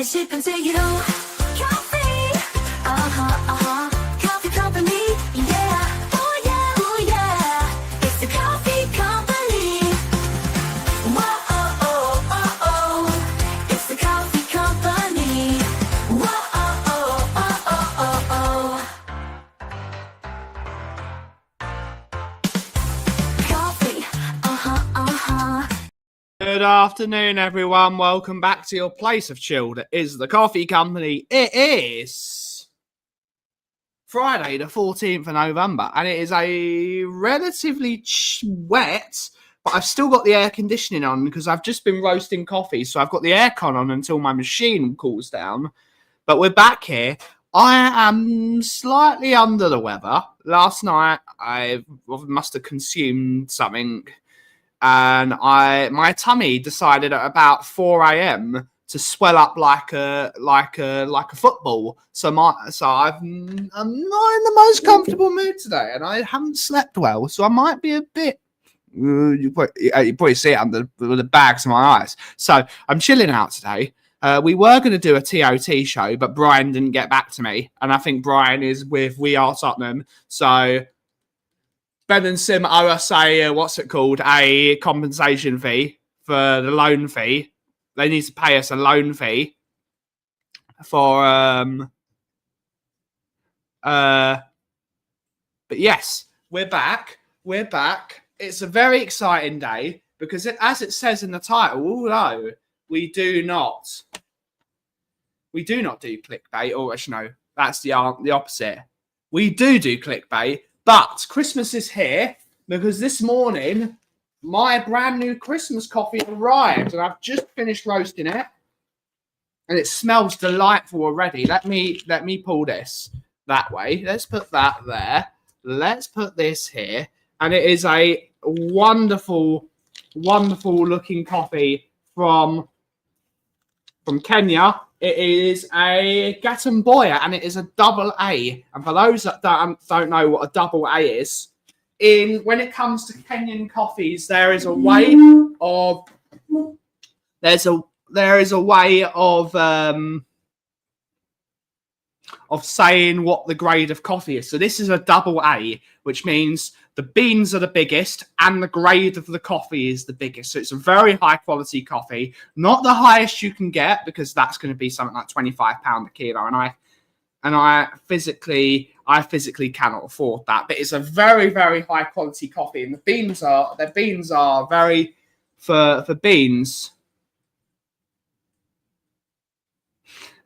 싶은 세계로 Kauffie Kauffie Company yeah oh yeah oh yeah it's the Kauffie Company whoa oh oh oh oh it's the Kauffie Company whoa oh oh oh oh oh Kauffie Good afternoon, everyone. Welcome back to your place of chill that is the Kauffie Company. It is Friday, the 14th of November, and it is a relatively wet, but I've still got the air conditioning on because I've just been roasting coffee, so I've got the aircon on until my machine cools down. But we're back here. I am slightly under the weather. Last night, I must have consumed something. And my tummy decided at about 4 a.m. to swell up like a football. So I'm not in the most comfortable mood today, and I haven't slept well. So I might be a bit. You probably see it under the bags of my eyes. So I'm chilling out today. We were going to do a TOT show, but Brian didn't get back to me, and I think Brian is with We Are Tottenham. So Ben and Sim owe us a compensation fee for the loan fee. They need to pay us a loan fee for but yes, we're back. We're back. It's a very exciting day because as it says in the title, although we do not do clickbait, or actually no, that's the opposite. We do clickbait. But Christmas is here because this morning my brand new Christmas coffee arrived and I've just finished roasting it and it smells delightful already. Let me pull this that way. Let's put that there. Let's put this here. And it is a wonderful, wonderful looking coffee from Kenya. It is a Gatamboya, and it is a double A. And for those that don't know what a double A is, when it comes to Kenyan coffees, there is a way of saying what the grade of coffee is. So this is a double A, which means the beans are the biggest and the grade of the coffee is the biggest. So it's a very high quality coffee, not the highest you can get because that's going to be something like £25 a kilo, and I physically cannot afford that. But it's a very, very high quality coffee, and the beans are very for beans.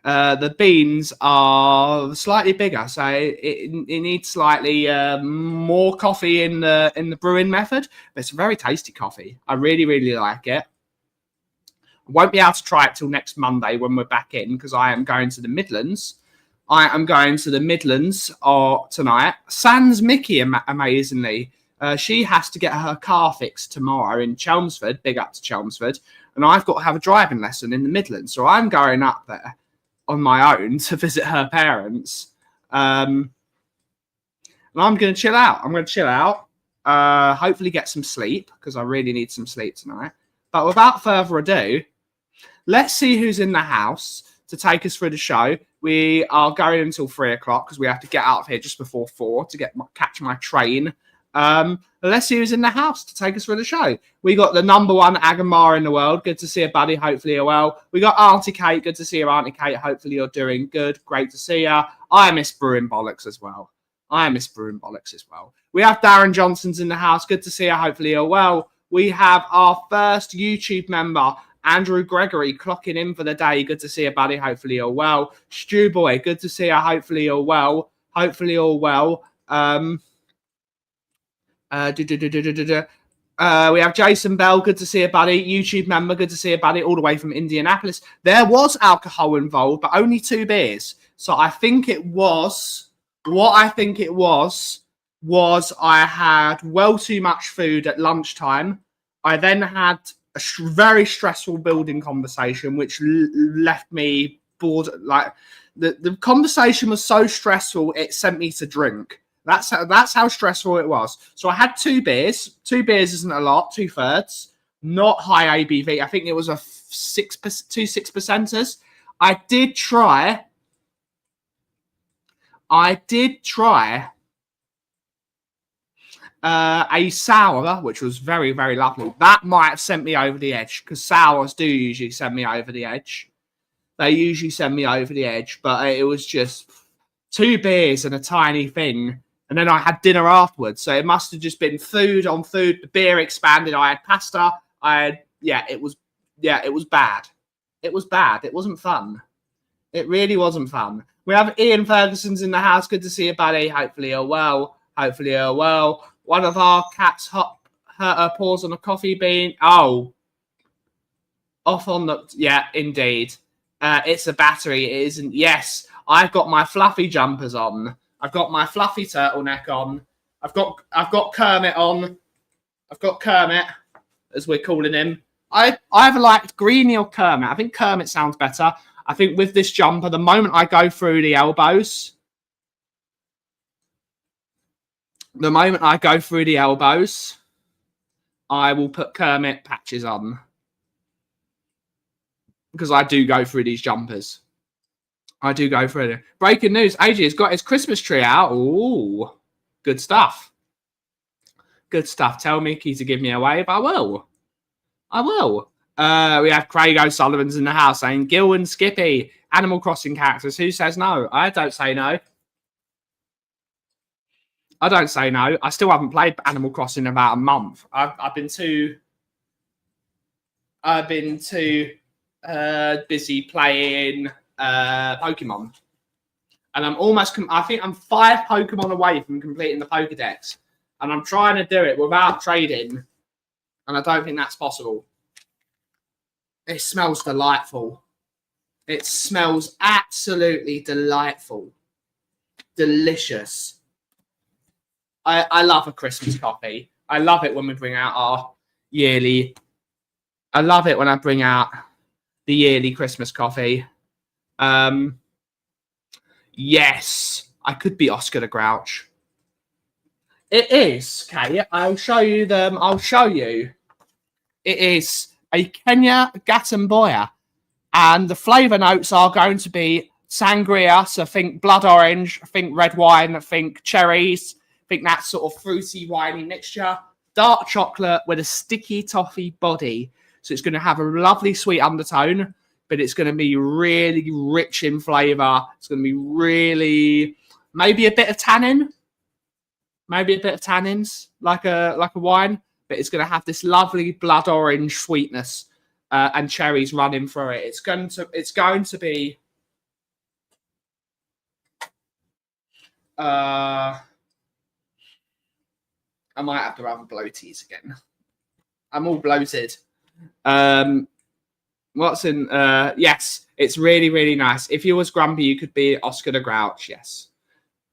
The beans are slightly bigger, so it needs slightly more coffee in the brewing method. But it's a very tasty coffee. I really, really like it. I won't be able to try it till next Monday when we're back in because I am going to the Midlands. Tonight. Sans Mickey, amazingly. She has to get her car fixed tomorrow in Chelmsford. Big up to Chelmsford. And I've got to have a driving lesson in the Midlands. So I'm going up there on my own to visit her parents. And I'm going to chill out. Hopefully get some sleep because I really need some sleep tonight. But without further ado, let's see who's in the house to take us through the show. We are going until 3 o'clock because we have to get out of here just before 4 to catch my train. Let's see who's in the house to take us through the show. We got the number one Agamar in the world. Good to see you, buddy. Hopefully you're well. We got Auntie Kate. Good to see you, Auntie Kate. Hopefully you're doing good. Great to see you. I miss brewing bollocks as well. We have Darren Johnson's in the house. Good to see you. Hopefully you're well. We have our first YouTube member, Andrew Gregory, clocking in for the day. Good to see you, buddy. Hopefully you're well. Stew Boy. Good to see you. Hopefully you're well. We have Jason Bell. Good to see you, buddy. YouTube member. Good to see you, buddy. All the way from Indianapolis. There was alcohol involved, but only 2 beers. So I think it was I had well too much food at lunchtime. I then had a very stressful building conversation, which left me bored. Like the conversation was so stressful, it sent me to drink. That's how stressful it was. So I had 2 beers. 2 beers isn't a lot. 2/3. Not high ABV. I think it was a 6%. 2 6%ers. I did try a sour, which was very, very lovely. That might have sent me over the edge, because sours do usually send me over the edge. They usually send me over the edge, but it was just 2 beers and a tiny thing. And then I had dinner afterwards. So it must have just been food on food. The beer expanded. I had pasta. It was bad. It was bad. It wasn't fun. It really wasn't fun. We have Ian Ferguson's in the house. Good to see you, buddy. Hopefully you're well. One of our cats hurt her paws on a coffee bean. Oh. Off on the... Yeah, indeed. It's a battery. It isn't. Yes, I've got my fluffy jumpers on. I've got my fluffy turtleneck on. I've got Kermit on. I've got Kermit, as we're calling him. I either liked Greenie or Kermit. I think Kermit sounds better. I think with this jumper, the moment I go through the elbows, I will put Kermit patches on. Because I do go through these jumpers. I do go through it. Breaking news. AJ has got his Christmas tree out. Ooh. Good stuff. Good stuff. Tell Mickey to give me a wave. I will. We have Craig O'Sullivan's in the house saying, Gil and Skippy, Animal Crossing characters. Who says no? I don't say no. I don't say no. I still haven't played Animal Crossing in about a month. I've been too busy playing Pokemon. And I'm almost... I think I'm 5 Pokemon away from completing the Pokedex. And I'm trying to do it without trading. And I don't think that's possible. It smells delightful. It smells absolutely delightful. Delicious. I love a Christmas coffee. I love it when we bring out our yearly... I love it when I bring out the yearly Christmas coffee. Yes, I could be Oscar the Grouch. It is, okay. I'll show you them. I'll show you. It is a Kenya Gatamboya. And the flavour notes are going to be sangria. So think blood orange, think red wine, think cherries, think that sort of fruity, winey mixture. Dark chocolate with a sticky toffee body. So it's going to have a lovely sweet undertone, but it's going to be really rich in flavour. It's going to be really, maybe a bit of tannin. Maybe a bit of tannins, like a wine. But it's going to have this lovely blood orange sweetness and cherries running through it. It's going to be... I might have to have a bloaties again. I'm all bloated. What's in... yes, it's really, really nice. If you was grumpy, you could be Oscar the Grouch, yes.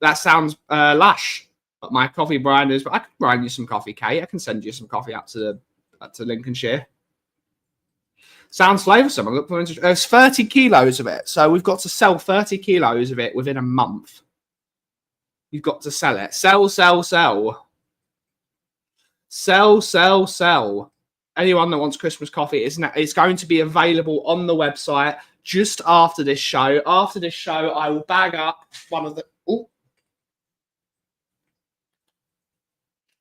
That sounds lush. But my coffee brand is... I can grind you some coffee, Kate. I can send you some coffee up to Lincolnshire. Sounds flavoursome. There's 30 kilos of it. So we've got to sell 30 kilos of it within a month. You've got to sell it. Sell, sell, sell. Sell, sell, sell. Anyone that wants Christmas coffee, it's going to be available on the website just after this show. After this show, I will bag up one of the... Ooh.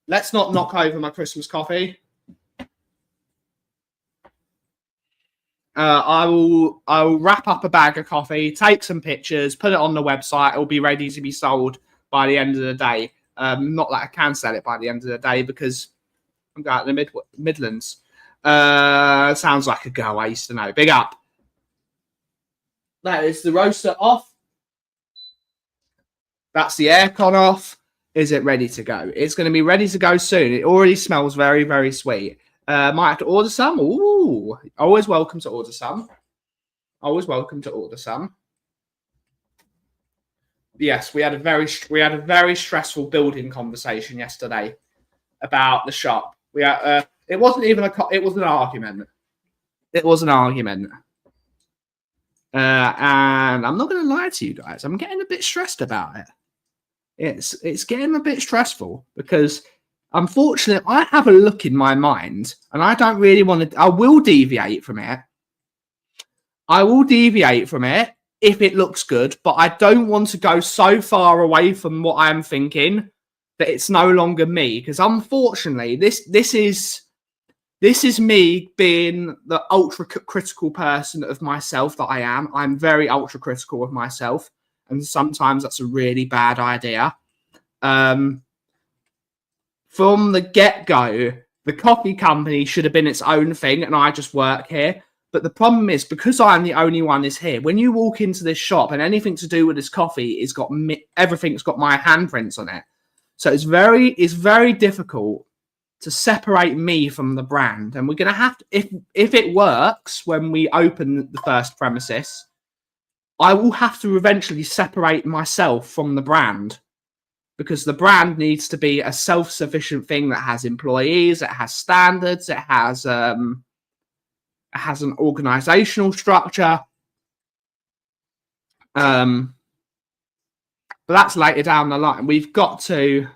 Let's not knock over my Christmas coffee. I will wrap up a bag of coffee, take some pictures, put it on the website. It will be ready to be sold by the end of the day. Not that I can sell it by the end of the day because I'm going to the Midlands. Sounds like a go. I used to know. Big up. That is the roaster off. That's the aircon off. Is it ready to go? It's going to be ready to go soon. It already smells very, very sweet. Might have to order some. Ooh, always welcome to order some. Always welcome to order some. Yes, we had a very stressful building conversation yesterday about the shop. We had, it wasn't even it was an argument. It was an argument. And I'm not going to lie to you guys. I'm getting a bit stressed about it. It's getting a bit stressful because unfortunately I have a look in my mind and I don't really want to... I will deviate from it. I will deviate from it if it looks good, but I don't want to go so far away from what I'm thinking that it's no longer me. Because unfortunately, this is me being the ultra critical person of myself that I am. I'm very ultra critical of myself, and sometimes that's a really bad idea. From the get-go, the coffee company should have been its own thing, and I just work here. But the problem is, because I'm the only one is here, when you walk into this shop and anything to do with this coffee is got everything's got my handprints on it. So it's very difficult to separate me from the brand. And we're going to have to, if it works when we open the first premises, I will have to eventually separate myself from the brand, because the brand needs to be a self-sufficient thing that has employees, it has standards, it has an organizational structure. But that's later down the line. We've got to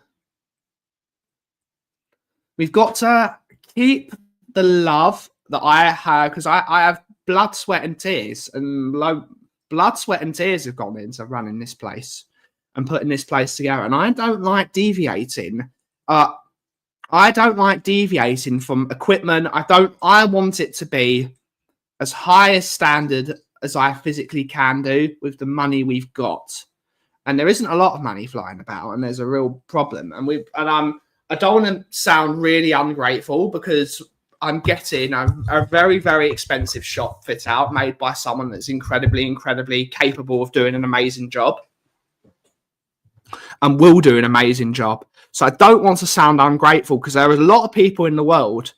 keep the love that I have, because I have blood, sweat, and tears, and blood, sweat, and tears have gone into running this place and putting this place together. And I don't like deviating. I don't like deviating from equipment. I want it to be as high a standard as I physically can do with the money we've got. And there isn't a lot of money flying about, and there's a real problem. I don't want to sound really ungrateful, because I'm getting a very, very expensive shop fit out made by someone that's incredibly, incredibly capable of doing an amazing job and will do an amazing job. So I don't want to sound ungrateful, because there are a lot of people in the world.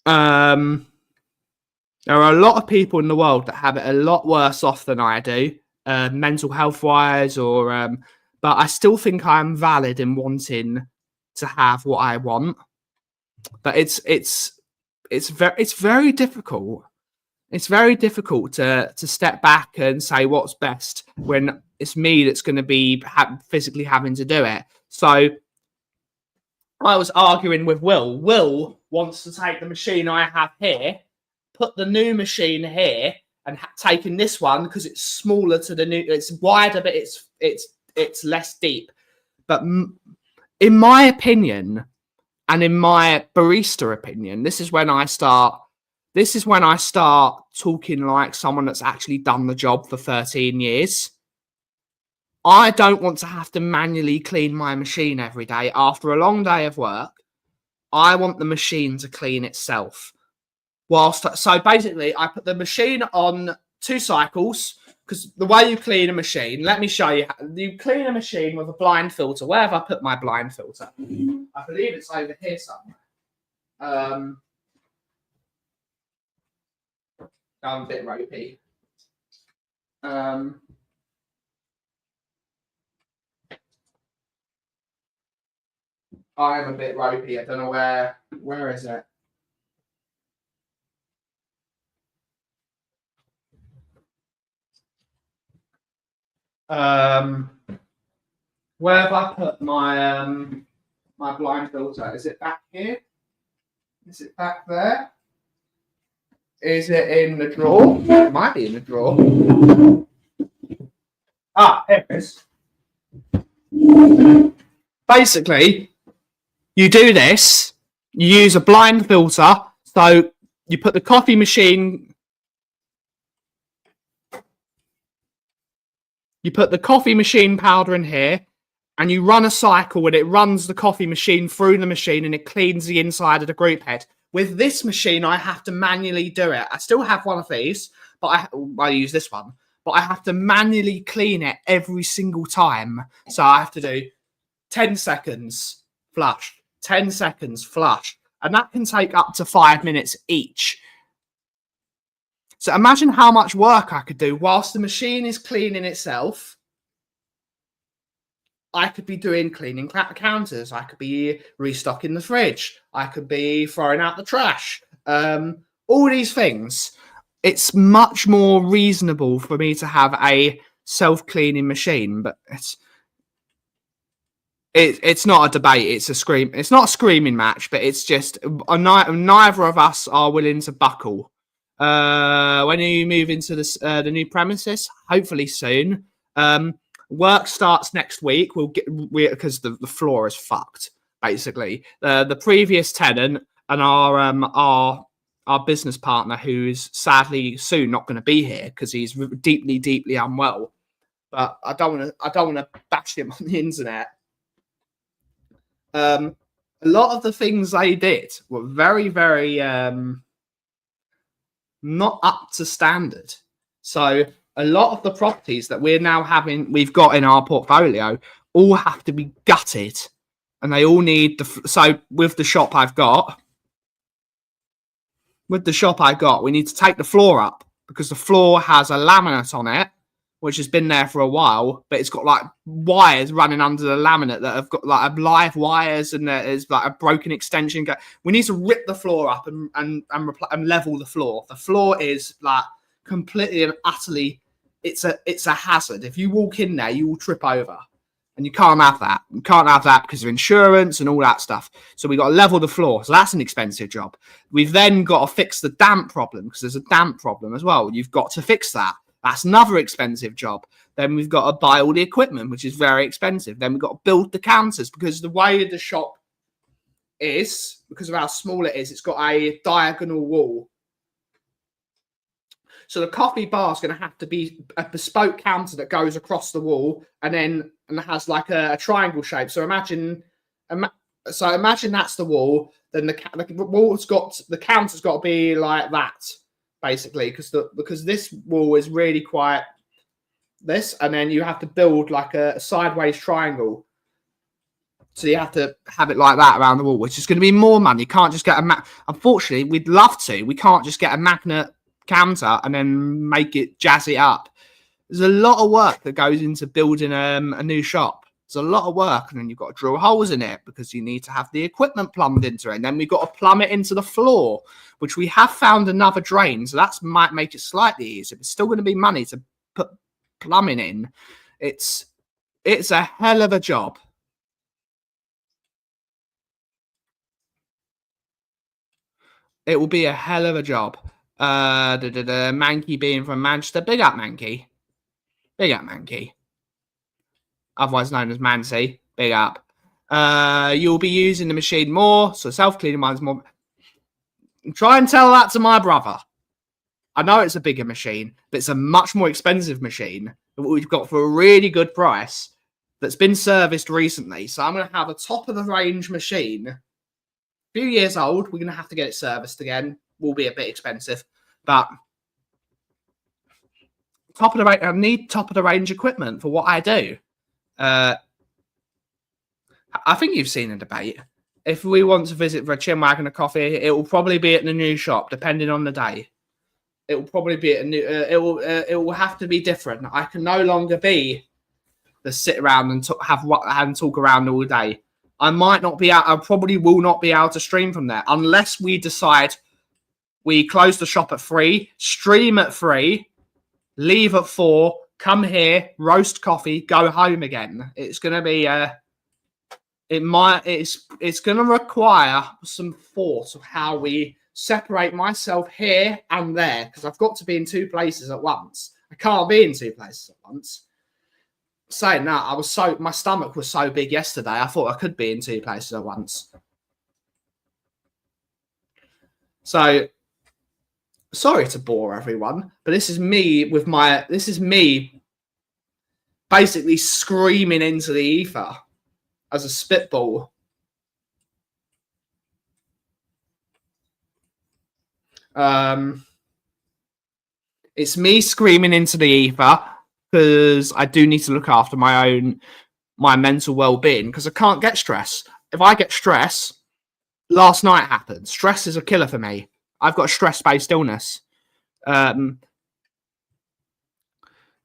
There are a lot of people in the world that have it a lot worse off than I do, mental health wise, but I still think I'm valid in wanting to have what I want. But it's very difficult. It's very difficult to step back and say what's best when it's me that's going to be physically having to do it. So I was arguing with Will. Will wants to take the machine I have here, put the new machine here, and taking this one because it's smaller to the new. It's wider, but it's less deep. But in my opinion, and in my barista opinion, this is when I start talking like someone that's actually done the job for 13 years. I don't want to have to manually clean my machine every day after a long day of work. I want the machine to clean itself. So basically, I put the machine on 2 cycles, because the way you clean a machine, let me show you. You clean a machine with a blind filter. Where have I put my blind filter? I believe it's over here somewhere. I'm a bit ropey. I'm a bit ropey. I don't know where is it? Where have I put my my blind filter? Is it back here? Is it back there? Is it in the drawer? It might be in the drawer. Ah, here it is. Basically, you do this. You use a blind filter. So you put the coffee machine. You put the coffee machine powder in here, and you run a cycle and it runs the coffee machine through the machine, and it cleans the inside of the group head. With this machine, I have to manually do it. I still have one of these, but I use this one. But I have to manually clean it every single time. So I have to do 10 seconds, flush, 10 seconds, flush. And that can take up to 5 minutes each. So imagine how much work I could do whilst the machine is cleaning itself. I could be doing cleaning counters. I could be restocking the fridge. I could be throwing out the trash. All these things. It's much more reasonable for me to have a self-cleaning machine, but it's not a debate. It's a scream. It's not a screaming match, but it's just neither of us are willing to buckle. When you move into the new premises, hopefully soon. Work starts next week. Because the floor is fucked. Basically, the previous tenant and our business partner, who is sadly soon not going to be here because he's deeply unwell. But I don't want to bash him on the internet. A lot of the things they did were very not up to standard. So a lot of the properties that we've got in our portfolio all have to be gutted, and they all need so with the shop I got, we need to take the floor up because the floor has a laminate on it, which has been there for a while, but it's got like wires running under the laminate that have got like live wires, and there is like a broken extension. We need to rip the floor up and level the floor. The floor is like completely and utterly, it's a hazard. If you walk in there, you will trip over. And you can't have that. You can't have that because of insurance and all that stuff. So we got to level the floor. So that's an expensive job. We've then got to fix the damp problem because there's a damp problem as well. You've got to fix that. That's another expensive job. Then we've got to buy all the equipment, which is very expensive. Then we've got to build the counters because the way the shop is, because of how small it is, it's got a diagonal wall. So the coffee bar is going to have to be a bespoke counter that goes across the wall and has like a triangle shape. So imagine that's the wall. Then the counter's got to be like that, basically, because this wall is really quite this, and then you have to build like a sideways triangle. So you have to have it like that around the wall, which is going to be more money. You can't just get Unfortunately, we'd love to. We can't just get a magnet counter and then make it jazz it up. There's a lot of work that goes into building a new shop. There's a lot of work, and then you've got to drill holes in it because you need to have the equipment plumbed into it, and then we've got to plumb it into the floor, which we have found another drain, so that might make it slightly easier. It's still going to be money to put plumbing in. It's a hell of a job. It will be a hell of a job. Mankey being from Manchester. Big up, Mankey. Big up, Mankey. Otherwise known as Mancy. Big up. You'll be using the machine more, so self-cleaning mine's more. Try and tell that to my brother. I know it's a bigger machine, but it's a much more expensive machine that we've got for a really good price that's been serviced recently. So I'm going to have a top-of-the-range machine. A few years old. We're going to have to get it serviced again. Will be a bit expensive, but I need top-of-the-range equipment for what I do. I think you've seen a debate. If we want to visit for a chin wag and a coffee, it will probably be at the new shop, depending on the day. It will probably be at a new. It will have to be different. I can no longer be the sit around and talk around all day. I might not be out. I probably will not be able to stream from there unless we decide we close the shop at 3, stream at 3, leave at 4, come here, roast coffee, go home again. It's going to be it's going to require some thought of how we separate myself here and there, because I've got to be in 2 places at once. I can't be in 2 places at once. Saying that, my stomach was so big yesterday, I thought I could be in 2 places at once. So, sorry to bore everyone, but this is me basically screaming into the ether as a spitball. It's me screaming into the ether because I do need to look after my mental well-being, because I can't get stress. If I get stress, last night happened. Stress is a killer for me. I've got a stress-based illness.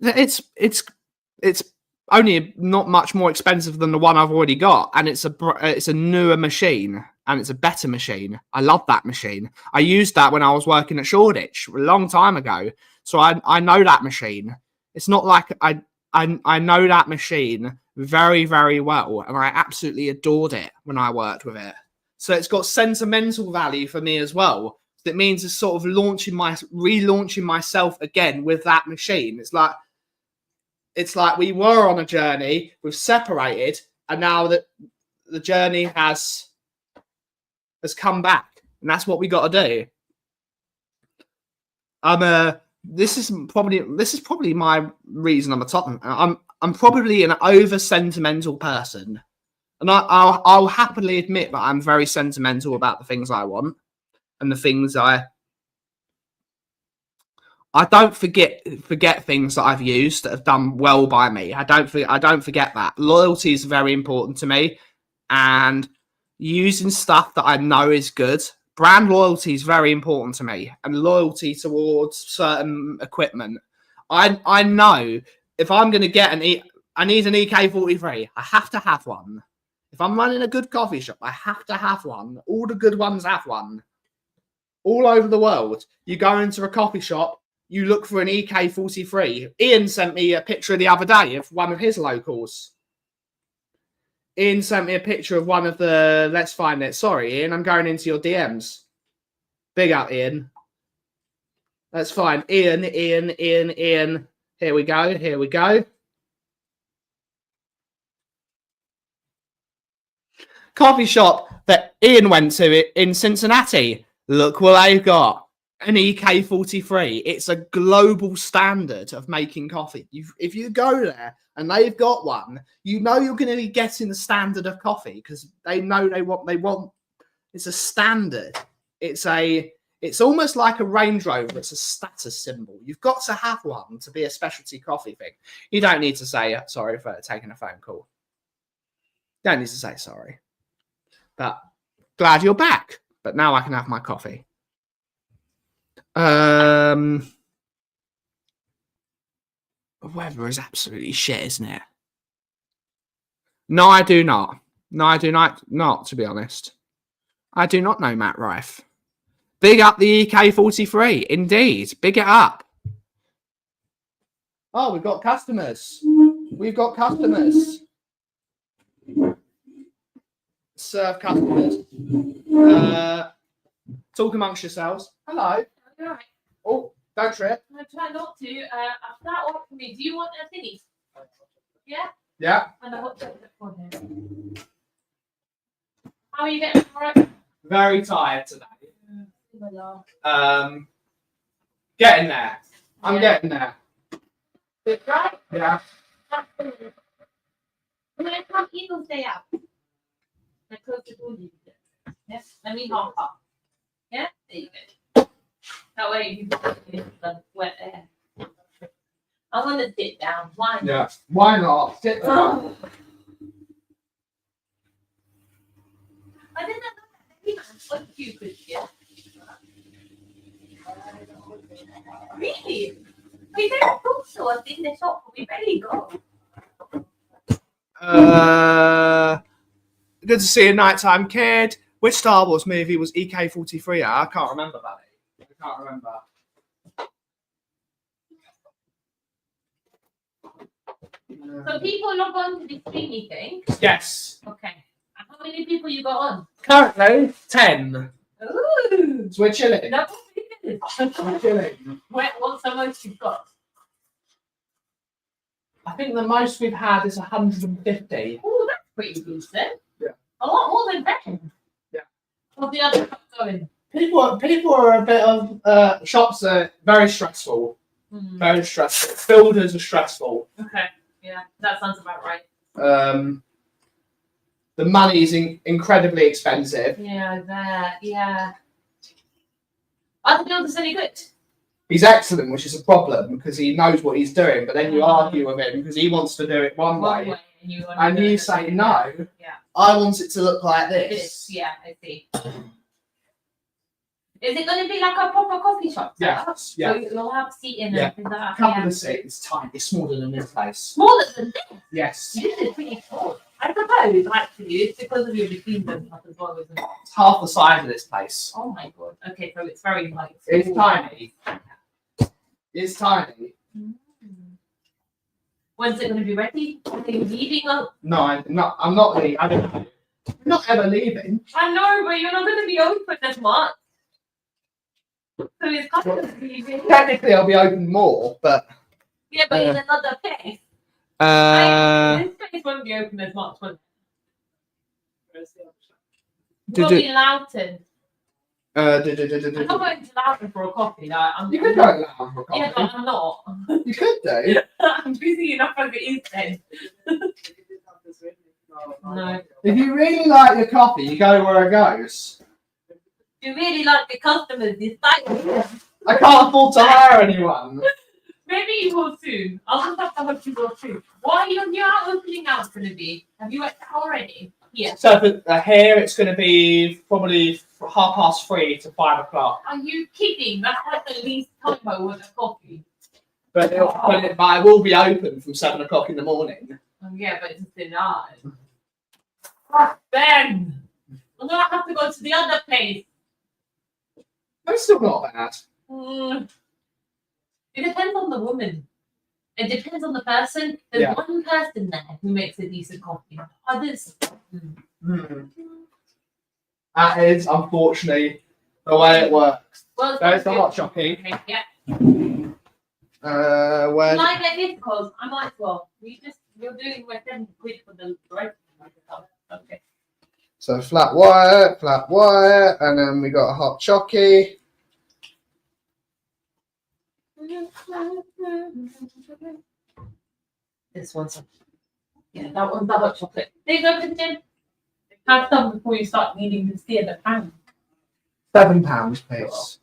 It's only not much more expensive than the one I've already got, and it's a newer machine, and it's a better machine. I love that machine. I used that when I was working at Shoreditch a long time ago, so I know that machine. It's not like I know that machine very, very well, and I absolutely adored it when I worked with it. So it's got sentimental value for me as well. It means it's sort of relaunching myself again with that machine. It's like we were on a journey, we've separated, and now that the journey has come back, and that's what we got to do. This is probably my reason I'm a Tottenham. I'm probably an over sentimental person, and I'll happily admit that I'm very sentimental about the things I want and the things I don't forget things that I've used that have done well by me. I don't forget that. Loyalty is very important to me, and using stuff that I know is good. Brand loyalty is very important to me, and loyalty towards certain equipment. I know if I'm going to get I need an EK43. I have to have one. If I'm running a good coffee shop, I have to have one. All the good ones have one. All over the world, you go into a coffee shop, you look for an EK43. Ian sent me a picture the other day of one of his locals. Ian sent me a picture of one of the... Let's find it. Sorry, Ian, I'm going into your DMs. Big up, Ian. Let's find Ian. Here we go. Coffee shop that Ian went to in Cincinnati. Look what they've got. An EK43. It's a global standard of making coffee. If you go there and they've got one, you know you're going to be getting the standard of coffee because they know they want. It's a standard. It's almost like a Range Rover. It's a status symbol. You've got to have one to be a specialty coffee thing. You don't need to say sorry for taking a phone call. You don't need to say sorry. But glad you're back. But now I can have my coffee. The weather is absolutely shit, isn't it? No, I do not. Not, to be honest. I do not know Matt Rife. Big up the EK43. Indeed. Big it up. Oh, we've got customers. Serve customers. Talk amongst yourselves. Hello. Right. Oh, don't trip. I try not to. That one for me. Do you want a thingy? Yeah? Yeah. And a hot chocolate for him. How are you getting alright? Very tired today. Getting there. I'm getting there. Right? Yeah. When I come in, will stay out. I close the door. Yes. Let me half up. Yeah? There you go. That way you can the wet air. I want to sit down. Why? Yeah. Why not? Sit down. I didn't know that. What you could get. Really? We don't talk to us in the shop. We barely go. Good to see a nighttime kid. Which Star Wars movie was EK43 at? I can't remember that. I can't remember. So people log on to this thingy thing. Yes. Okay. And how many people you got on? Currently 10. Ooh. So we're chilling. That's good. We're chilling. What's the most you've got? I think the most we've had is 150. Oh, that's pretty good then. Yeah. A lot more than Ben. Yeah. What's the other stuff going? People are a bit of shops are very stressful. Very stressful. Builders are stressful. Okay. Yeah, that sounds about right. The money is incredibly expensive. Yeah, that. Yeah. Are the builders any good? He's excellent, which is a problem because he knows what he's doing. But then you argue with him because he wants to do it one way and you say no. Yeah. I want it to look like this. Yeah, I see. Is it going to be like a proper coffee shop? Yes. Yeah. So you'll have seating Yeah. and that. Couple of seats. It's tiny. It's smaller than this place. Smaller than this? Yes. This is pretty small. I suppose, actually, it's because of your between them as well, isn't it? It's half the size of this place. Oh my god. Okay, so it's very light. It's tiny. It's tiny. When's it going to be ready? Are you leaving? No, I'm not leaving. I don't know. I'm not ever leaving. I know, but you're not going to be open as much. So it's kind of really. Technically, I'll be open more, but Yeah, but in another place. This place won't be open as much, will it? We'll be Loughton. I'm not going to Loughton for a coffee. Like, You could go to Loughton for a Yeah, coffee. but I'm not. You could do. I'm busy enough as it is then. No. If you really like your coffee, you go where it goes. You really like the customers this time. I can't afford to hire anyone. Maybe you will soon. I'll just have to hope you will soon. What are your new opening hours going to be? Have you worked out already? Yeah. So for here, it's going to be probably 3:30 to 5 o'clock. Are you kidding? That's like the least time I want a coffee. But I will be open from 7 o'clock in the morning. Oh, yeah, but it's denied. Ben! I'm going to have to go to the other place. That's still not bad. It depends on the woman. It depends on the person. There's one person there who makes a decent coffee. Others. That is, unfortunately, the way it works. Well, There's the hot chocolate. Okay, yeah. Where? Can I get this? Because I might as well. You're doing my 7 quid for the right. Okay. So flat white, and then we got a hot chockey. This one's that one's the hot chocolate. There you go, Christian. Have some before you start needing to steer the pound. £7, please.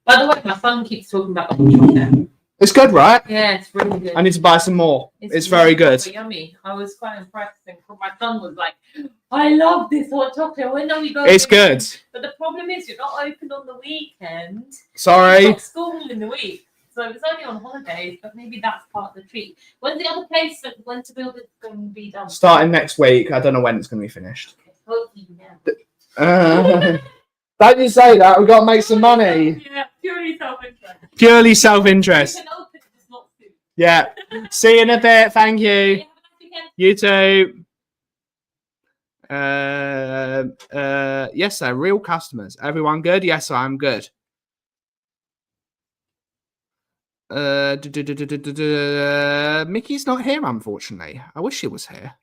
By the way, my son keeps talking about the hot chocolate. It's good, right? Yeah, it's really good. I need to buy some more. It's very really good. Yummy. I was quite impressed, and my son was like, "I love this hot chocolate. When are we going?" It's good. But the problem is, you're not open on the weekend. Sorry. You've got school in the week, so it's only on holidays. But maybe that's part of the treat. When's the other place that went to build it's going to be done? Starting next week. I don't know when it's going to be finished. Okay. Hopefully, yeah. Don't you say that. We've got to make some money. Yeah, purely self-interest. Purely self-interest. You can open it, just not soon. Yeah. See you in a bit. Thank you. Okay, have a nice weekend. You too. Yes, they're real customers. Everyone good? Yes, I'm good. Mickey's not here, unfortunately. I wish she was here.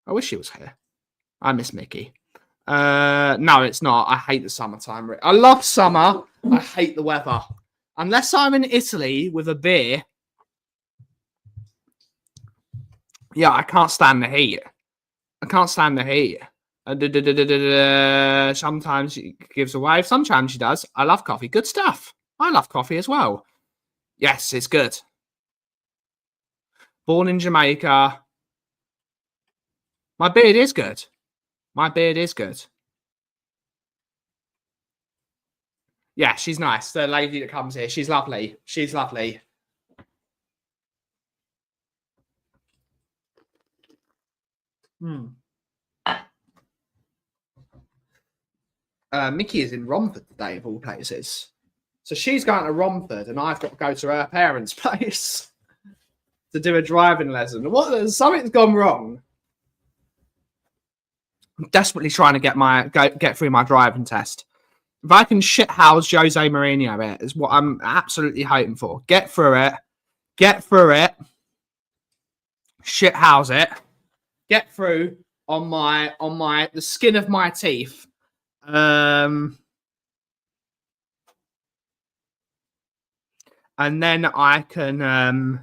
I miss Mickey. No, it's not. I hate the summertime. I love summer. I hate the weather. Unless I'm in Italy with a beer. Yeah, I can't stand the heat. Sometimes she gives away. Sometimes she does. I love coffee. Good stuff. I love coffee as well. Yes, it's good. Born in Jamaica. My beard is good. Yeah, she's nice. The lady that comes here, she's lovely. Mickey is in Romford today, of all places. So she's going to Romford, and I've got to go to her parents' place to do a driving lesson. Something's gone wrong. I'm desperately trying to get through my driving test. If I can shithouse Jose Mourinho, it is what I'm absolutely hoping for. Get through it. Shithouse it. Get through on the skin of my teeth. And then I can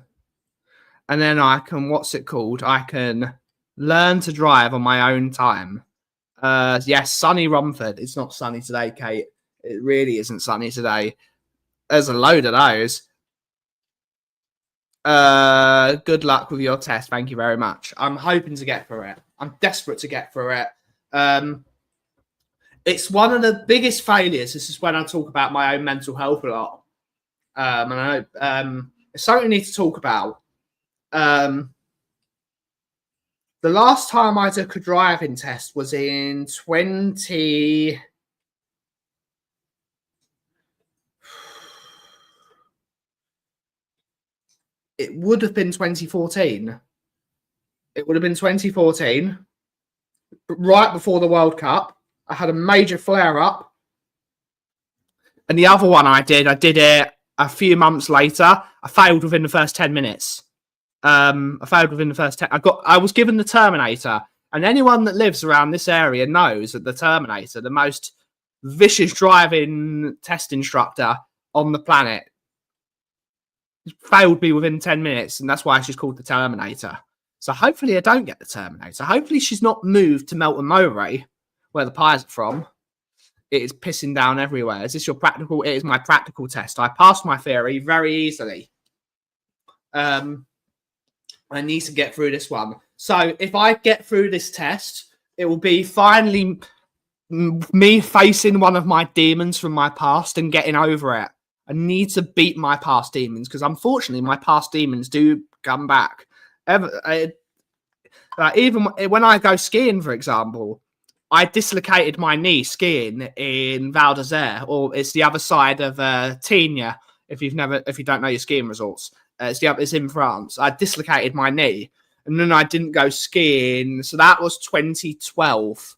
what's it called? I can learn to drive on my own time. Yes, sunny Romford. It's not sunny today, Kate. It really isn't sunny today. There's a load of those. Good luck with your test. Thank you very much. I'm hoping to get through it. I'm desperate to get through it. It's one of the biggest failures. This is when I talk about my own mental health a lot. And I know it's something we need to talk about. The last time I took a driving test was in 20... It would have been 2014. Right before the World Cup. I had a major flare-up. And the other one I did it a few months later. I failed within the first 10 minutes. I failed within the first 10. I was given the Terminator. And anyone that lives around this area knows that the Terminator, the most vicious driving test instructor on the planet, failed me within 10 minutes. And that's why she's called the Terminator. So hopefully I don't get the Terminator. Hopefully she's not moved to Melton Mowbray, where the pies are from. It is pissing down everywhere. Is this your practical? It is my practical test. I passed my theory very easily. I need to get through this one. So if I get through this test, it will be finally me facing one of my demons from my past and getting over it. I need to beat my past demons because unfortunately my past demons do come back. Even when I go skiing, for example, I dislocated my knee skiing in Val d'Isère, or it's the other side of Tignes. If you don't know your skiing resorts, it's in France. I dislocated my knee, and then I didn't go skiing. So that was 2012.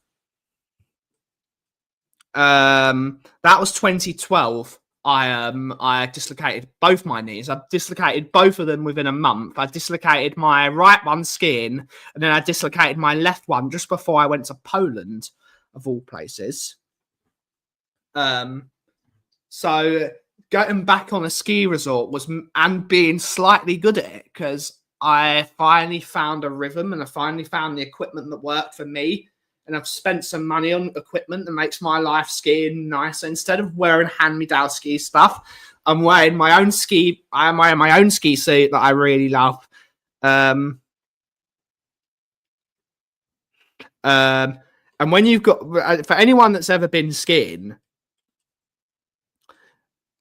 That was 2012. I dislocated both my knees. I dislocated both of them within a month. I dislocated my right one skiing, and then I dislocated my left one just before I went to Poland, of all places. So getting back on a ski resort and being slightly good at it because I finally found a rhythm and I finally found the equipment that worked for me. And I've spent some money on equipment that makes my life skiing nicer. Instead of wearing hand-me-down ski stuff, I'm wearing my own ski. I'm wearing my own ski suit that I really love. And when you've got, for anyone that's ever been skiing,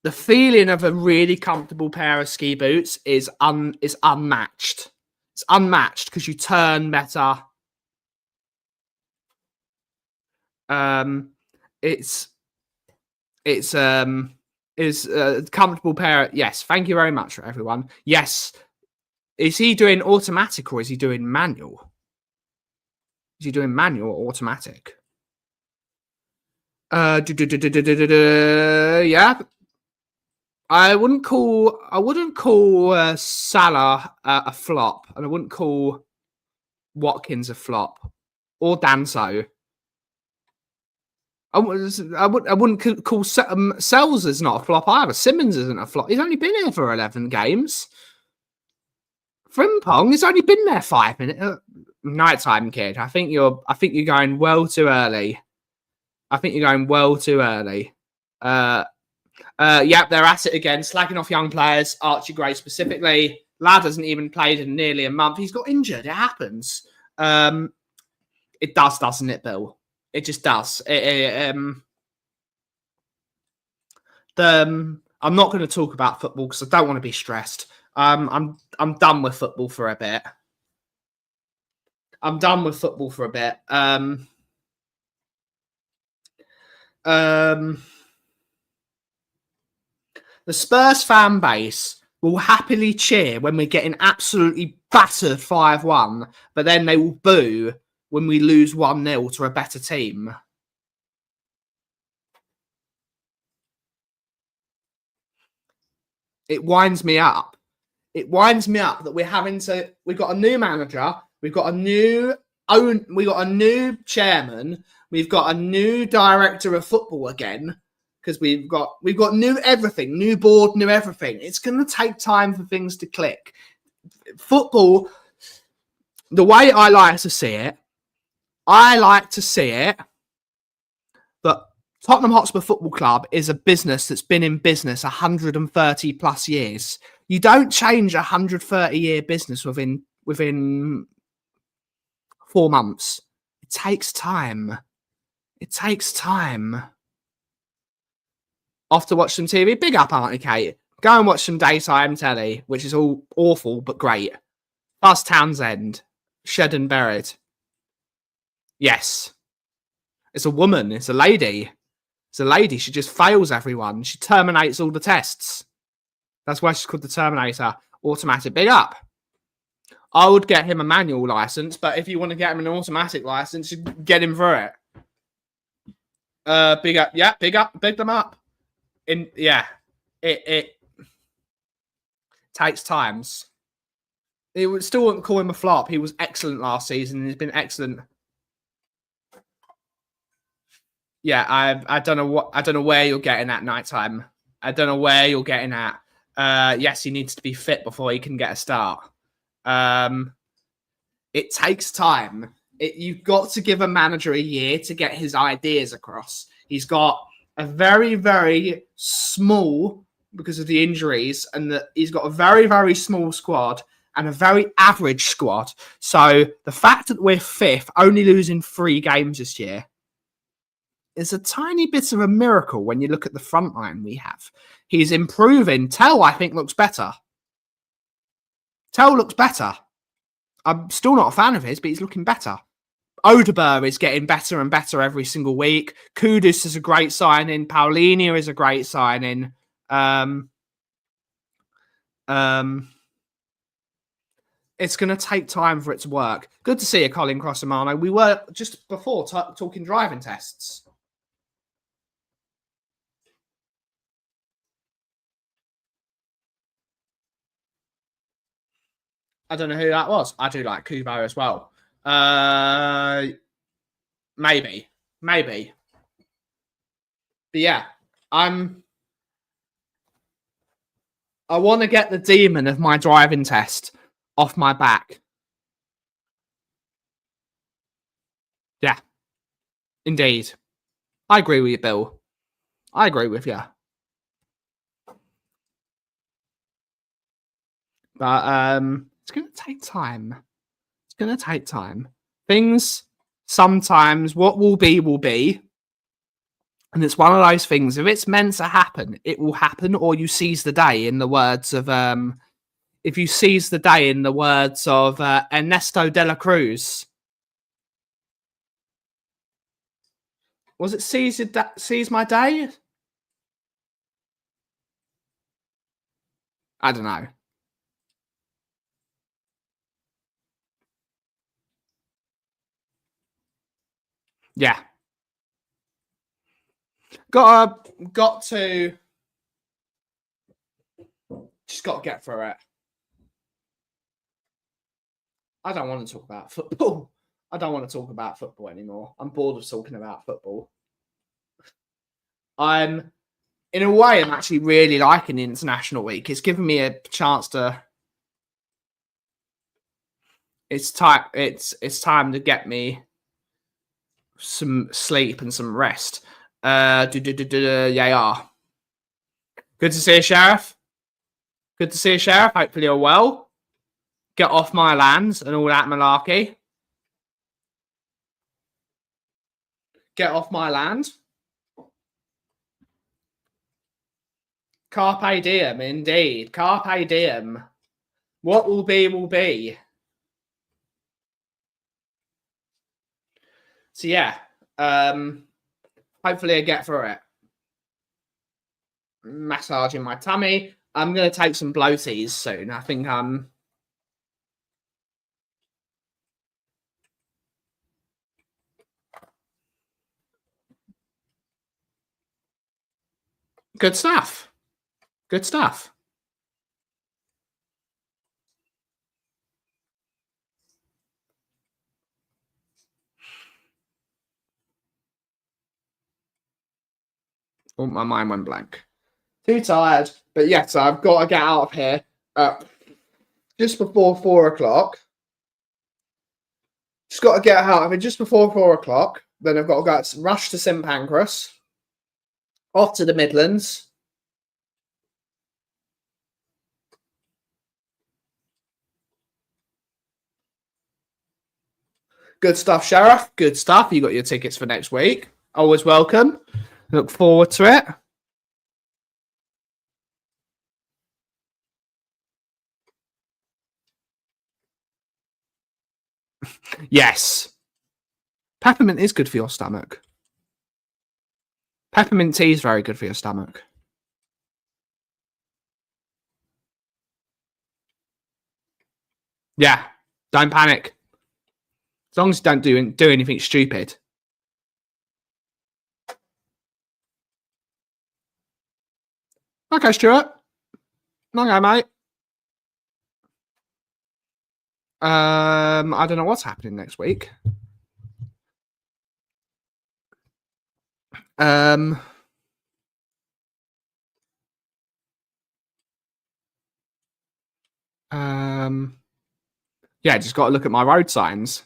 the feeling of a really comfortable pair of ski boots is unmatched. It's unmatched because you turn better. It's a comfortable pair. Yes, thank you very much, everyone. Yes, is he doing automatic or is he doing manual? Is he doing manual or automatic? Yeah, I wouldn't call Salah a flop, and I wouldn't call Watkins a flop or Danso. I wouldn't call Sells is not a flop either. Simmons isn't a flop. He's only been here for 11 games. Frimpong has only been there 5 minutes. Nighttime kid. I think you're going well too early. Yep, they're at it again, slagging off young players. Archie Gray specifically. Lad hasn't even played in nearly a month. He's got injured. It happens. It does, doesn't it, Bill? It just does. I'm not going to talk about football because I don't want to be stressed. I'm done with football for a bit. The Spurs fan base will happily cheer when we're getting absolutely battered 5-1, but then they will boo when we lose 1-0 to a better team. It winds me up. It winds me up that we've got a new manager, we've got a new chairman, we've got a new director of football again, because we've got new everything, new board, new everything. It's going to take time for things to click. Football, the way I like to see it that Tottenham Hotspur Football Club is a business that's been in business 130 plus years. You don't change a 130-year business within 4 months. It takes time. Off to watch some TV. Big up, Auntie Kate. Go and watch some daytime telly, which is all awful but great. Plus Townsend. Shed and buried. Yes. It's a woman. It's a lady. She just fails everyone. She terminates all the tests. That's why she's called the Terminator. Automatic. Big up. I would get him a manual license, but if you want to get him an automatic license, you get him for it. Big up. Yeah, big them up. it takes times. It would still wouldn't call him a flop. He was excellent last season, and he's been excellent. Yeah, I don't know where you're getting at nighttime. I don't know where you're getting at. Yes, he needs to be fit before he can get a start. It takes time. You've got to give a manager a year to get his ideas across. He's got a very, very small, because of the injuries, and he's got a very, very small squad and a very average squad. So the fact that we're fifth, only losing 3 games this year, is a tiny bit of a miracle when you look at the front line we have. He's improving. Tell, I think, looks better. Tell looks better. I'm still not a fan of his, but he's looking better. Odeberg is getting better and better every single week. Kudus is a great signing. Paulinia is a great signing. It's going to take time for it to work. Good to see you, Colin Crossamano. We were just before talking driving tests. I don't know who that was. I do like Kubo as well. Maybe. But yeah, I want to get the demon of my driving test off my back. Yeah, indeed. I agree with you, Bill. I agree with you. But it's going to take time. It's going to take time. Things, sometimes, what will be. And it's one of those things, if it's meant to happen, it will happen, or you seize the day, in the words of, if you seize the day, in the words of Ernesto de la Cruz. Was it seize my day? I don't know. Yeah. Got to just got to get through it. I don't want to talk about football. I don't want to talk about football anymore. I'm bored of talking about football. In a way, I'm actually really liking the international week. It's given me a chance to. It's time to get me some sleep and some rest. Yeah. Good to see you, Sheriff. Good to see you, Sheriff. Hopefully you're well. Get off my lands and all that malarkey. Get off my land. Carpe diem, indeed. Carpe diem. What will be, will be. So yeah, hopefully I get through it. Massaging my tummy. I'm going to take some bloaties soon. I think good stuff. Good stuff. Oh, my mind went blank. Too tired. But yes, I've got to get out of here just before 4 o'clock. Just got to get out of it just before 4 o'clock. Then I've got to go rush to St Pancras. Off to the Midlands. Good stuff, Sheriff. Good stuff. You got your tickets for next week. Always welcome. Look forward to it. Yes. Peppermint is good for your stomach. Peppermint tea is very good for your stomach. Yeah. Don't panic. As long as you don't do anything stupid. Okay, Stuart. Okay, mate. I don't know what's happening next week. Yeah, just got to look at my road signs.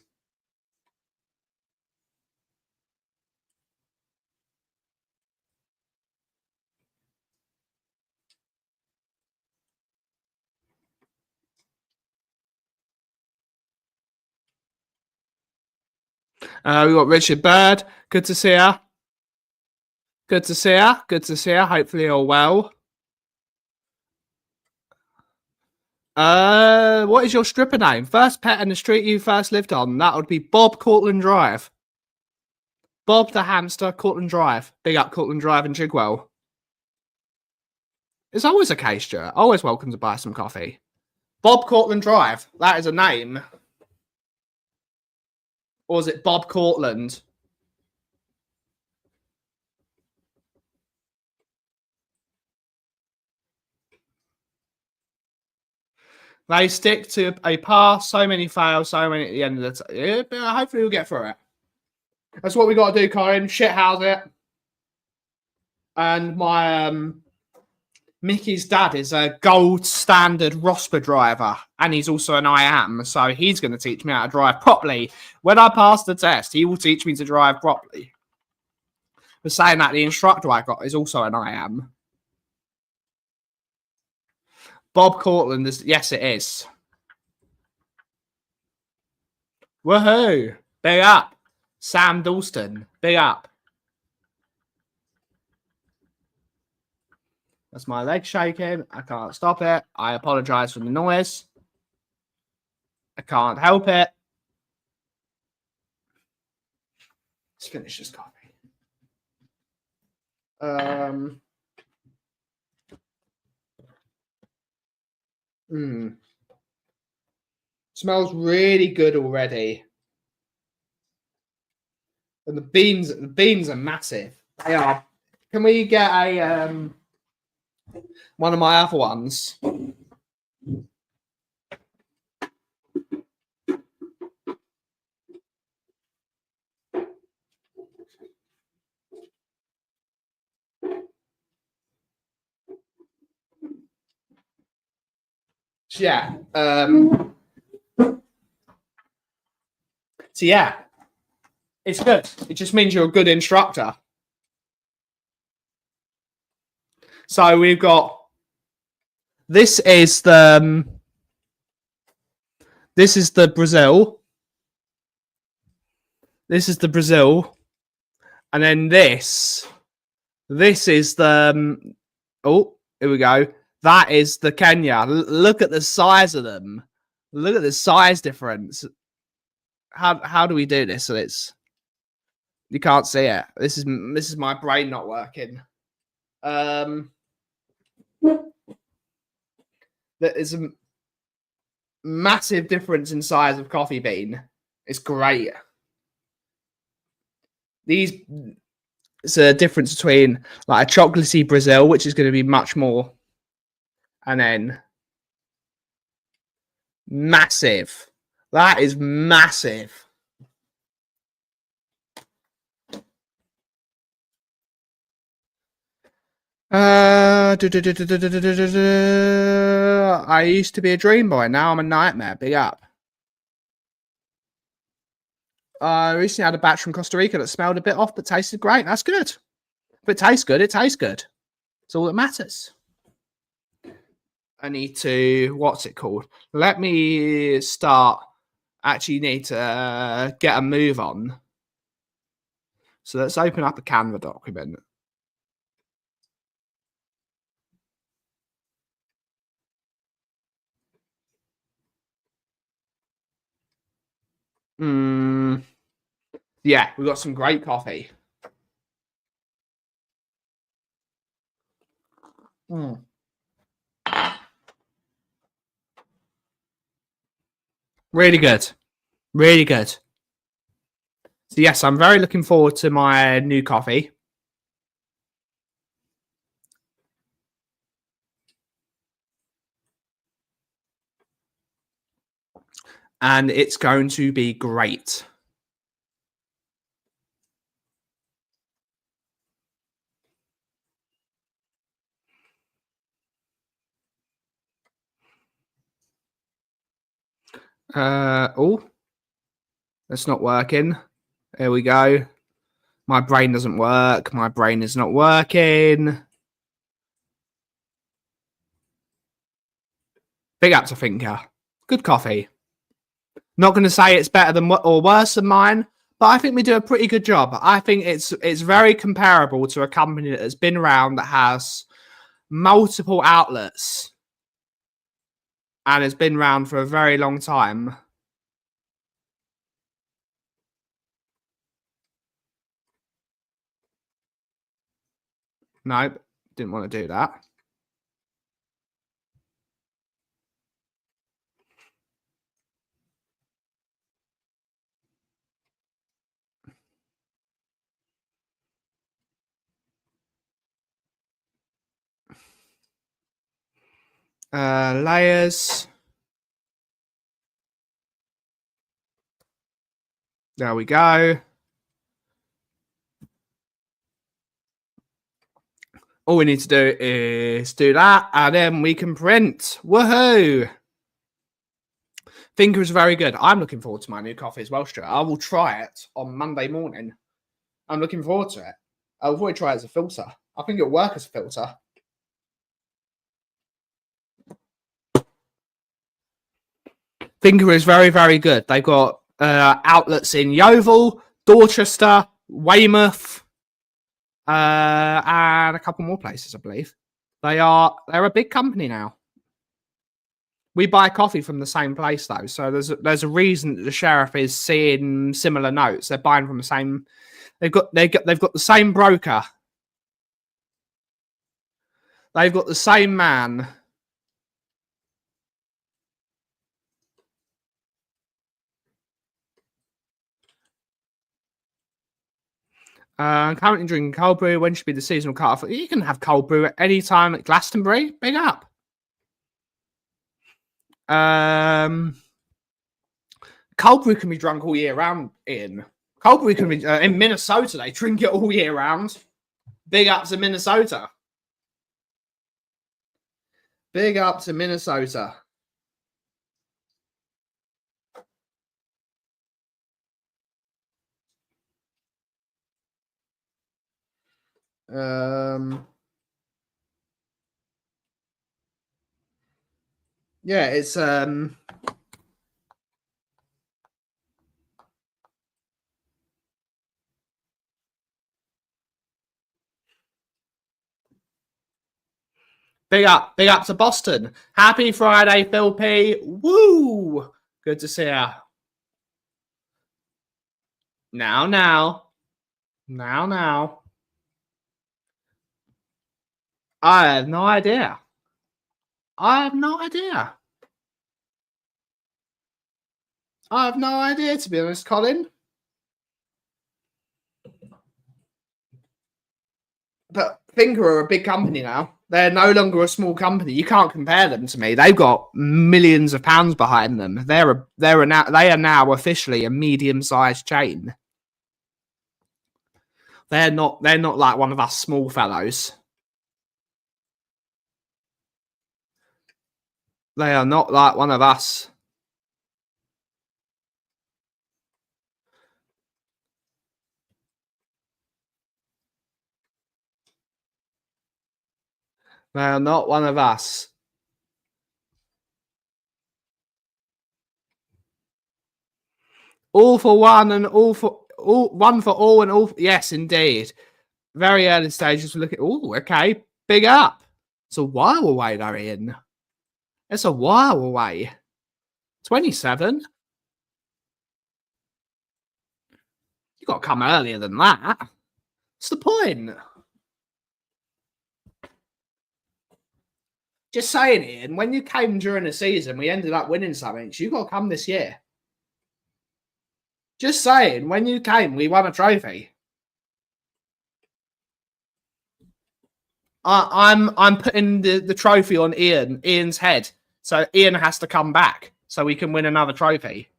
We got Richard Bird. Good to see her. Good to see her. Good to see her. Hopefully all well. What is your stripper name? First pet in the street you first lived on. That would be Bob Cortland Drive. Bob the hamster, Cortland Drive. Big up Cortland Drive in Chigwell. It's always a case, Stuart. Always welcome to buy some coffee. Bob Cortland Drive. That is a name. Or is it Bob Cortland? They stick to a pass, so many fails, so many at the end of the time. Yeah, hopefully we'll get through it. That's what we got to do, Corin. Shithouse it. And my Mickey's dad is a gold standard Rosper driver, and he's also an I am, so he's going to teach me how to drive properly. When I pass the test, he will teach me to drive properly. For saying that, the instructor I got is also an I am. Bob Cortland is, yes, it is. Woohoo! Big up. Sam Dalston, big up. That's my leg shaking. I can't stop it. I apologize for the noise. I can't help it. Let's finish this coffee. Smells really good already. And the beans are massive. They are. Can we get a one of my other ones? Yeah. So yeah, it's good. It just means you're a good instructor. So we've got this is the Brazil. This is the Brazil, and then this is the oh, here we go. That is the Kenya. Look at the size of them. Look at the size difference. How do we do this? So it's you can't see it. This is my brain not working. There is a massive difference in size of coffee bean. It's great. It's a difference between like a chocolatey Brazil, which is going to be much more, and then massive. That is massive. I used to be a dream boy. Now I'm a nightmare. Big up. I recently had a batch from Costa Rica that smelled a bit off, but tasted great. That's good. If it tastes good, it tastes good. It's all that matters. I need to, what's it called? Let me start. Actually need to get a move on. So let's open up a Canva document. Yeah, we've got some great coffee. Really good. Really good. So yes, I'm very looking forward to my new coffee. And it's going to be great. Oh, that's not working. There we go. My brain doesn't work. My brain is not working. Big up to Thinker. Good coffee. Not going to say it's better than or worse than mine, but I think we do a pretty good job. I think it's very comparable to a company that has been around, that has multiple outlets and has been around for a very long time. Nope, didn't want to do that. Layers. There we go. All we need to do is do that, and then we can print. Woohoo! Thinker is very good. I'm looking forward to my new coffee as well, Stuart. I will try it on Monday morning. I'm looking forward to it. I'll probably try it as a filter. I think it'll work as a filter. Thinker is very, very good. They've got outlets in Yeovil, Dorchester, Weymouth, and a couple more places, I believe. They're a big company now. We buy coffee from the same place though, so there's a reason that the sheriff is seeing similar notes. They're buying from the same. They've got the same broker. They've got the same man. Currently drinking cold brew. When should be the seasonal cut-off? You can have cold brew at any time at Glastonbury. Big up. Cold brew can be drunk all year round. Cold brew can be in Minnesota. They drink it all year round. Big up to Minnesota. Big up to Minnesota. Yeah, it's big up to Boston. Happy Friday, Phil P. Woo! Good to see you. Now. I have no idea. I have no idea, to be honest, Colin. But Thinker are a big company now. They're no longer a small company. You can't compare them to me. They've got millions of pounds behind them. They are now officially a medium-sized chain. They're not like one of us small fellows. They are not like one of us. They are not one of us. All for one and all for all. One for all and all. Yes, indeed. Very early stages. We look at. Oh, okay. Big up. It's a while away, though, Ian. It's a while away. 27. You got to come earlier than that. What's the point? Just saying, Ian, when you came during the season, we ended up winning something. So you got to come this year. Just saying, when you came, we won a trophy. I'm putting the trophy on Ian's head. So Ian has to come back. so we can win another trophy.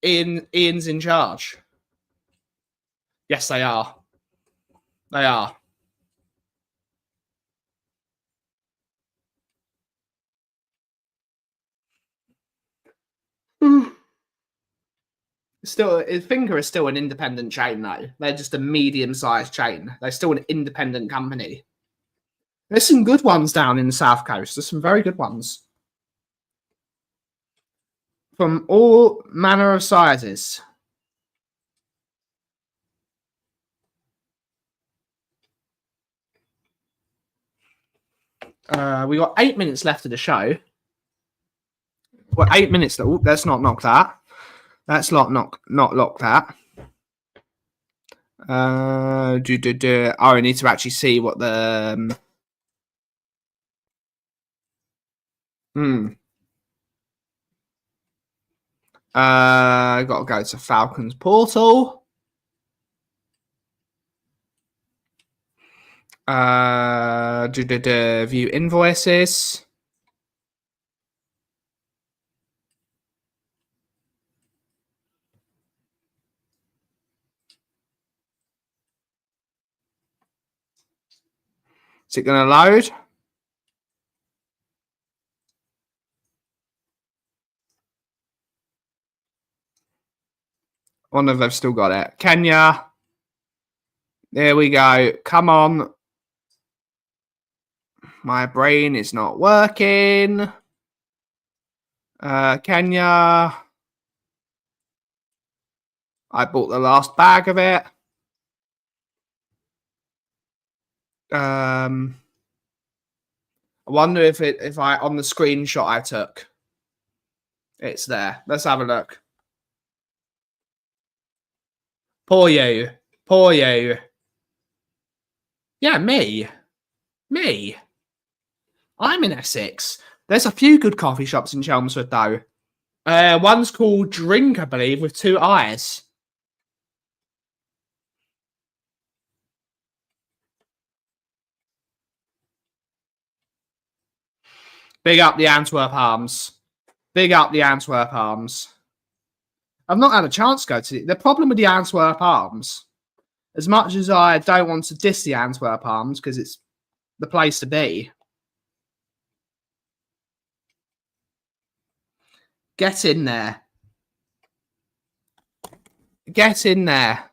Ian's in charge. Yes, they are. They are. Still, Finger is still an independent chain, though. They're just a medium-sized chain. They're still an independent company. There's some good ones down in the South Coast. There's some very good ones. From all manner of sizes. We got 8 minutes left of the show. Well, 8 minutes. Oh, let's not knock that. Let's not lock that. Oh, I need to actually see what the. Got to go to Falcons portal. View invoices. Is it going to load? Wonder if they've still got it. Kenya. There we go. Come on. My brain is not working. Kenya. I bought the last bag of it. I wonder if I on the screenshot I took, it's there. Let's have a look. Poor you. Poor you. Yeah, me. I'm in Essex. There's a few good coffee shops in Chelmsford, though. One's called Drink, I believe, with 2 eyes. Big up the Antwerp Arms. Big up the Antwerp Arms. I've not had a chance to go to the problem with the Antwerp Arms. As much as I don't want to diss the Antwerp Arms because it's the place to be. Get in there. Get in there.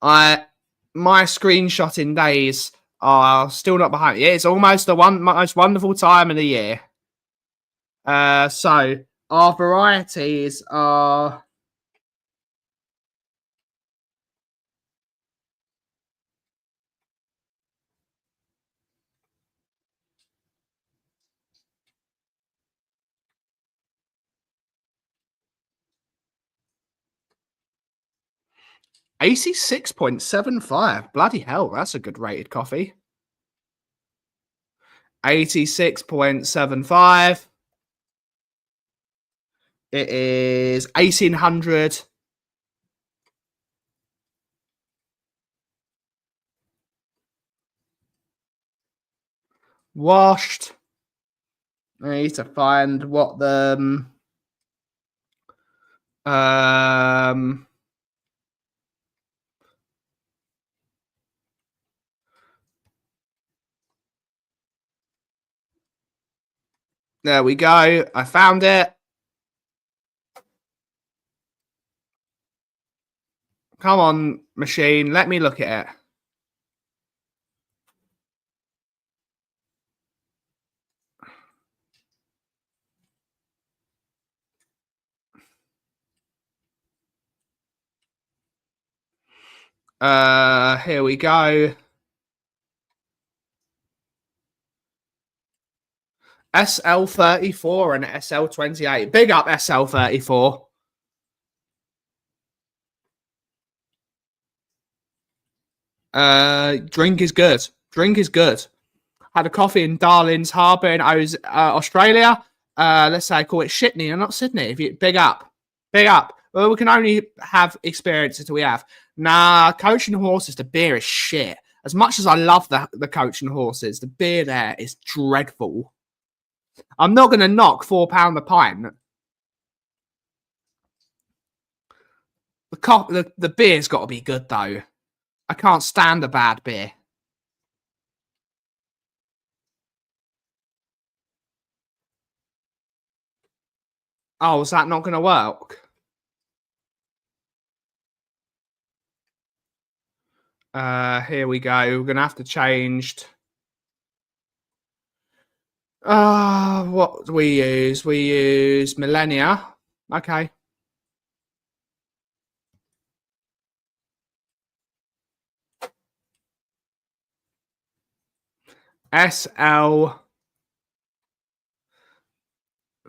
My screenshotting days are still not behind me. It's almost the most wonderful time of the year. So our varieties are. AC 6.75. Bloody hell, that's a good rated coffee. 86.75. It is 1800. Washed. I need to find what the there we go. I found it. Come on, machine. Let me look at it. Here we go. SL34 and SL28. Big up SL34. Drink is good. Drink is good. Had a coffee in Darling's Harbour in Australia. Let's say I call it Shitney and not Sydney. If you big up. Well, we can only have experience until we have. Nah, Coach and Horses, the beer is shit. As much as I love the Coach and Horses, the beer there is dreadful. I'm not going to knock £4 a pint. The beer's got to be good, though. I can't stand a bad beer. Oh, is that not going to work? Here we go. We're going to have to change. What do we use? We use Millennia. Okay. SL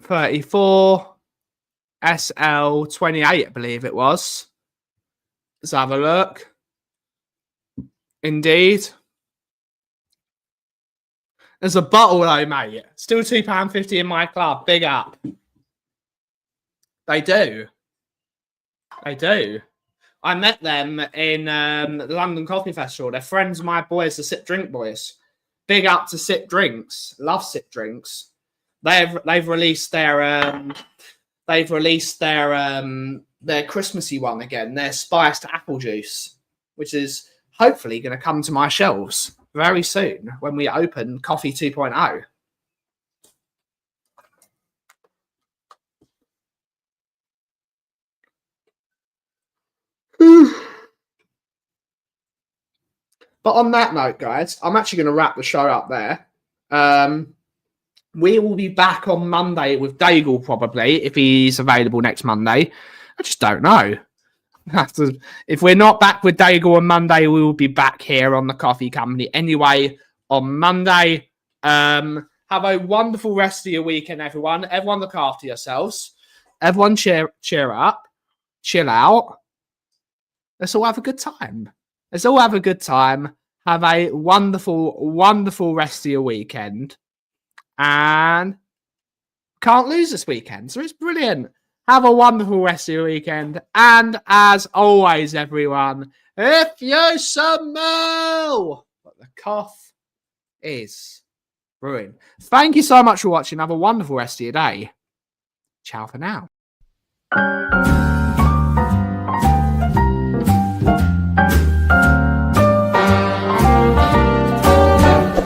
34, SL 28, I believe it was. Let's have a look. Indeed. There's a bottle though, mate. Still £2.50 in my club. Big up. They do. They do. I met them in the London Coffee Festival. They're friends of my boys, the Sip Drink boys. Big up to Sip Drinks. Love Sip Drinks. They've released their Christmassy one again. Their spiced apple juice, which is hopefully going to come to my shelves very soon when we open Coffee 2.0. But on that note, guys, I'm actually going to wrap the show up there. We will be back on Monday with Daigle, probably, if he's available next Monday. I just don't know. If we're not back with Daigle on Monday, we will be back here on the Coffee Company anyway on Monday. Have a wonderful rest of your weekend, everyone. Everyone look after yourselves. Everyone cheer up. Chill out. Let's all have a good time. Let's all have a good time. Have a wonderful, wonderful rest of your weekend. And can't lose this weekend. So it's brilliant. Have a wonderful rest of your weekend. And as always, everyone, if you smell what the cough is brewing. Thank you so much for watching. Have a wonderful rest of your day. Ciao for now.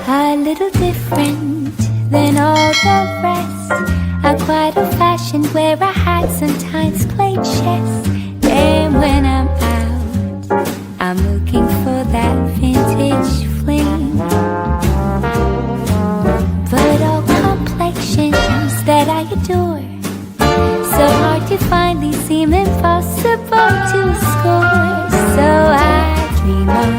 A little different than all the rest. I'm quite old-fashioned where I had sometimes played chess. And when I'm out, I'm looking for that vintage fling. But all complexions that I adore, so hard to find, they seem impossible to score. So I dream of